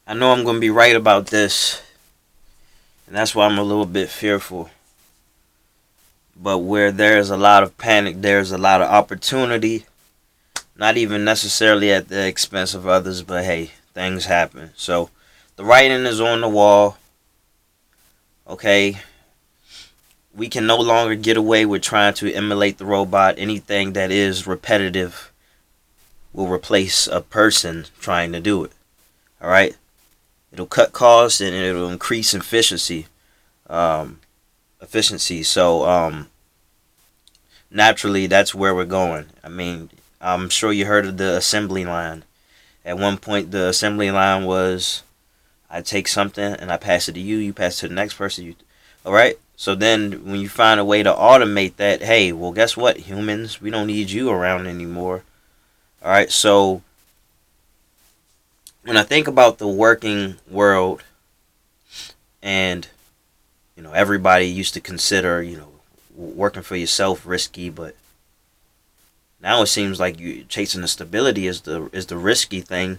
I know I'm going to be right about this, and that's why I'm a little bit fearful. But where there's a lot of panic, there's a lot of opportunity. Not even necessarily at the expense of others, but hey, things happen. So the writing is on the wall. Okay, we can no longer get away with trying to emulate the robot. Anything that is repetitive will replace a person trying to do it. All right, it'll cut costs and it'll increase efficiency. Um, So naturally, that's where we're going. I mean, I'm sure you heard of the assembly line. At one point, the assembly line was I take something and I pass it to you. You pass it to the next person. All right. So then, when you find a way to automate that, hey, well, guess what, humans, we don't need you around anymore. All right. So when I think about the working world, and everybody used to consider working for yourself risky, but now it seems like you chasing the stability is the risky thing.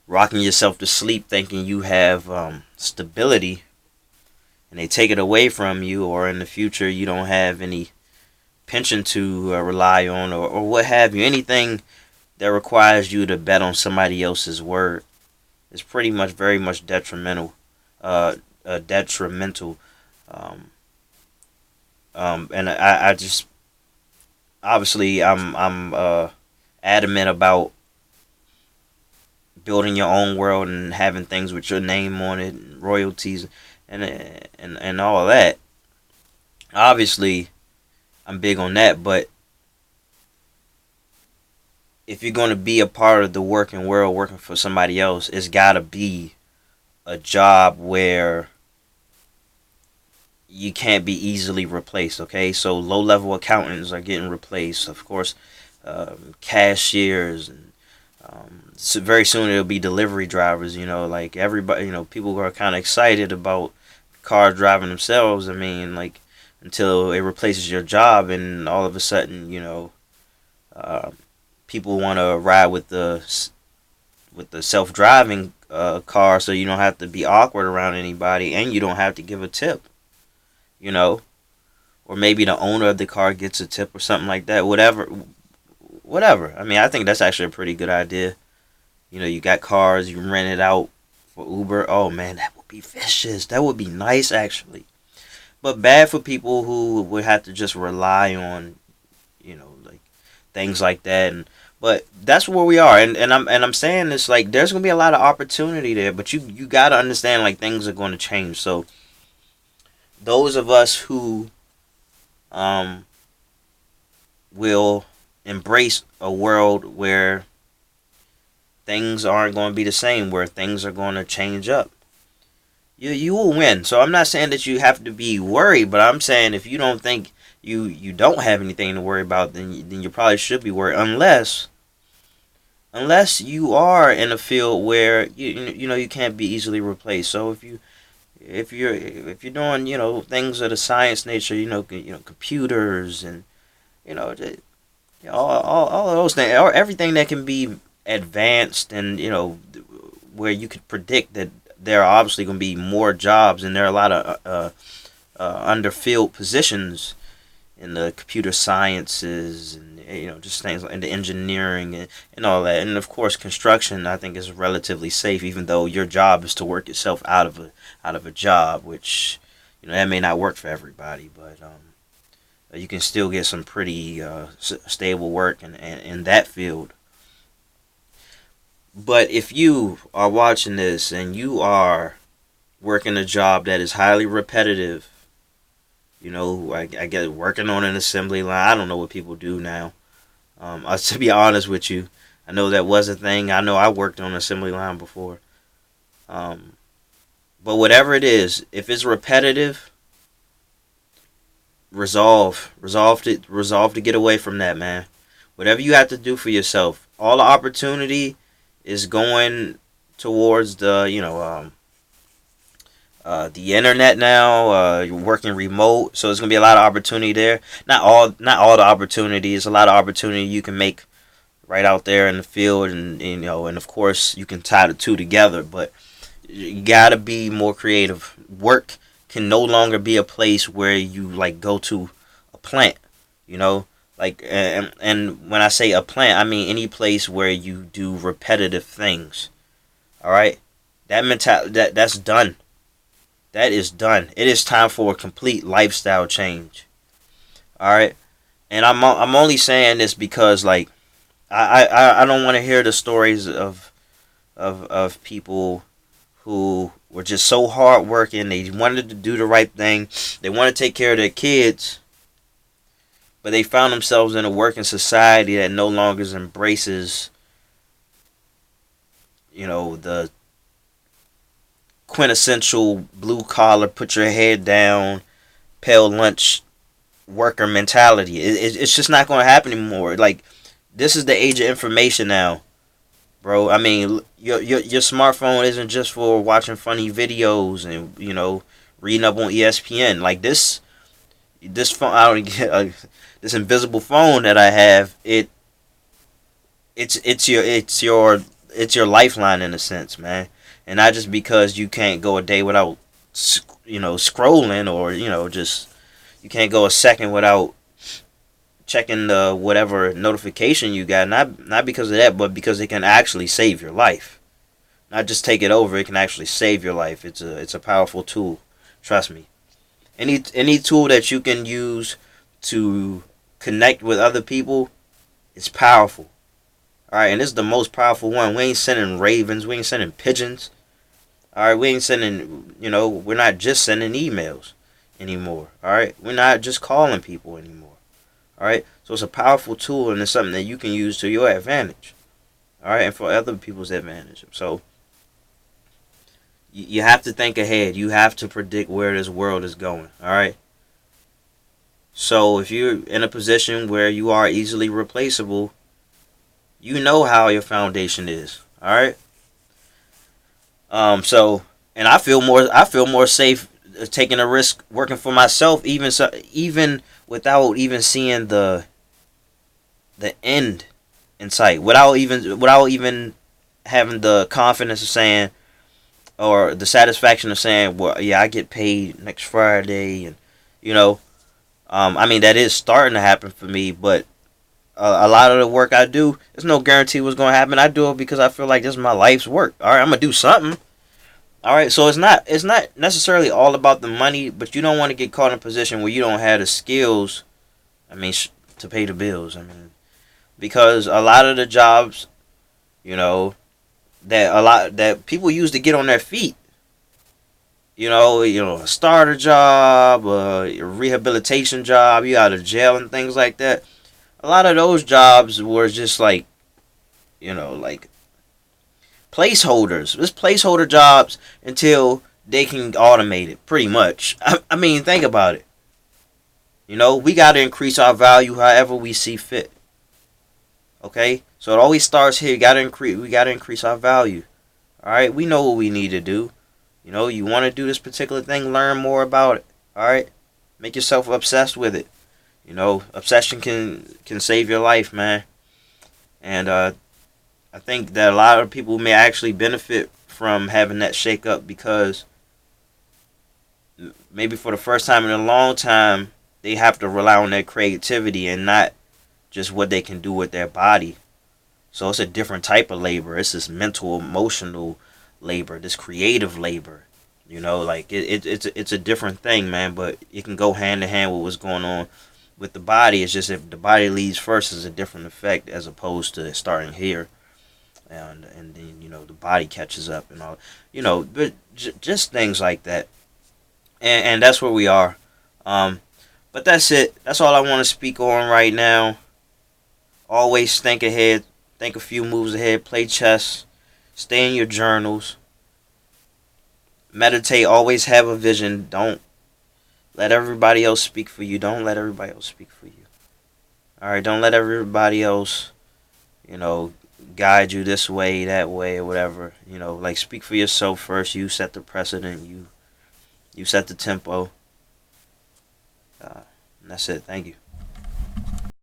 Rocking yourself to sleep thinking you have stability, and they take it away from you, or in the future you don't have any pension to rely on, or what have you. Anything that requires you to bet on somebody else's word is pretty much very much detrimental. Detrimental. Um, and I just obviously I'm adamant about building your own world and having things with your name on it, and royalties, and all of that. Obviously, I'm big on that, but if you're going to be a part of the working world, working for somebody else, it's got to be a job where you can't be easily replaced. Okay, so low level accountants are getting replaced, of course. Cashiers, and so very soon it'll be delivery drivers. Like everybody, people are kind of excited about cars driving themselves. I mean, like, until it replaces your job, and all of a sudden, uh, people want to ride with the self driving car, so you don't have to be awkward around anybody, and you don't have to give a tip. You know, or maybe the owner of the car gets a tip or something like that. Whatever. I mean, I think that's actually a pretty good idea. You got cars, you rent it out for Uber. Oh man, that would be vicious. That would be nice, actually. But bad for people who would have to just rely on, like, things like that. But that's where we are, and I'm saying this, like, there's gonna be a lot of opportunity there, but you gotta understand, like, things are going to change. So those of us who um will embrace a world where things aren't going to be the same, where things are going to change up, you will win. So I'm not saying that you have to be worried, but I'm saying if you don't think you don't have anything to worry about, then you probably should be worried, unless you are in a field where you can't be easily replaced. So if you're doing things of the science nature, computers, and you know the, all of those things, or everything that can be advanced, and where you could predict that there are obviously going to be more jobs, and there are a lot of underfilled positions in the computer sciences, and just things like in the engineering, and all that. And of course, construction, I think, is relatively safe, even though your job is to work yourself out of a job, which that may not work for everybody, but you can still get some pretty stable work in that field. But if you are watching this and you are working a job that is highly repetitive, I get working on an assembly line. I don't know what people do now. To be honest with you, I know that was a thing. I know I worked on an assembly line before. Um, but whatever it is, if it's repetitive, resolve to get away from that, man. Whatever you have to do for yourself. All the opportunity is going towards the internet now. You're working remote, so there's gonna be a lot of opportunity there. Not all the opportunity. There's a lot of opportunity you can make right out there in the field, and of course you can tie the two together. But You gotta be more creative. Work can no longer be a place where you like go to a plant, you know, like and when I say a plant, I mean any place where you do repetitive things. All right, that's done. That is done. It is time for a complete lifestyle change. All right, and I'm only saying this because like I don't want to hear the stories of people who were just so hardworking. They wanted to do the right thing. They want to take care of their kids, but they found themselves in a working society that no longer embraces, the quintessential blue collar, put your head down, pale lunch worker mentality. It's just not going to happen anymore. Like, this is the age of information now, bro. I mean, your smartphone isn't just for watching funny videos and reading up on ESPN. Like this phone, I don't get this invisible phone that I have. It's your lifeline in a sense, man. And not just because you can't go a day without scrolling, or just you can't go a second without checking the whatever notification you got. Not because of that, but because it can actually save your life. Not just take it over, it can actually save your life. It's a powerful tool. Trust me. Any tool that you can use to connect with other people is powerful. Alright, and this is the most powerful one. We ain't sending ravens, we ain't sending pigeons. Alright, we ain't sending, we're not just sending emails anymore. Alright, we're not just calling people anymore. Alright, so it's a powerful tool, and it's something that you can use to your advantage. Alright, and for other people's advantage. So, you have to think ahead. You have to predict where this world is going. Alright? So, if you're in a position where you are easily replaceable, you know how your foundation is. Alright? And I feel more safe taking a risk working for myself, even without even seeing the end in sight, without even having the confidence of saying, or the satisfaction of saying, well, yeah, I get paid next Friday, and I mean, that is starting to happen for me, but a lot of the work I do, there's no guarantee what's going to happen. I do it because I feel like this is my life's work. All right, I'm gonna do something. All right, so it's not necessarily all about the money, but you don't want to get caught in a position where you don't have the skills. I mean, to pay the bills. I mean, because a lot of the jobs, that people use to get on their feet. A starter job, a rehabilitation job, you out of jail and things like that. A lot of those jobs were just like placeholders. It's placeholder jobs until they can automate it, pretty much. I mean, think about it. We got to increase our value however we see fit. Okay? So it always starts here. We got to increase our value. All right? We know what we need to do. You want to do this particular thing, learn more about it. All right? Make yourself obsessed with it. Obsession can save your life, man. And I think that a lot of people may actually benefit from having that shake up, because maybe for the first time in a long time, they have to rely on their creativity and not just what they can do with their body. So it's a different type of labor. It's this mental, emotional labor, this creative labor. It's a different thing, man, but it can go hand in hand with what's going on with the body. It's just if the body leads first, is a different effect as opposed to starting here. And then the body catches up and all, but just things like that, and that's where we are. But that's it. That's all I want to speak on right now. Always think ahead, think a few moves ahead, play chess, stay in your journals, meditate. Always have a vision. Don't let everybody else speak for you. Don't let everybody else speak for you. All right, don't let everybody else, guide you this way, that way, or whatever. Speak for yourself first. You set the precedent. You set the tempo. And that's it. Thank you.